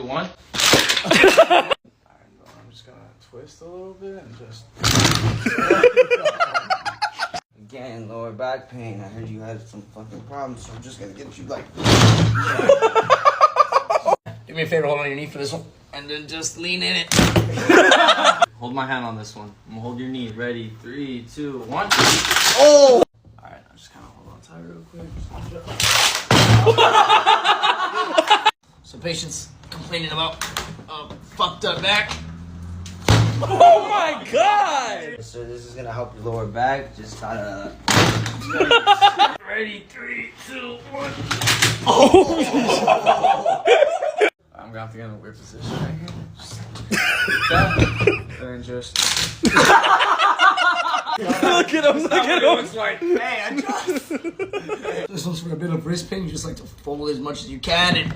One. Alright, I'm just gonna twist a little bit and just... Again, lower back pain. I heard you had some fucking problems, so I'm just gonna get you like... Do me a favor, hold on your knee for this one. And then just lean in it. Hold my hand on this one. I'm gonna hold your knee. Ready? 3, 2, 1. Oh! Alright, I'm just gonna hold on tight real quick. So patients complaining about fucked up back. Oh my god! So this is gonna help your lower back. Just try to... Ready? 3, 2, 1. Oh! I'm gonna have to get in a weird position right here. Just like that. And just... Look at him, look at him. It's like, hey, I just... This one's for a bit of wrist pain. You just like to fold as much as you can and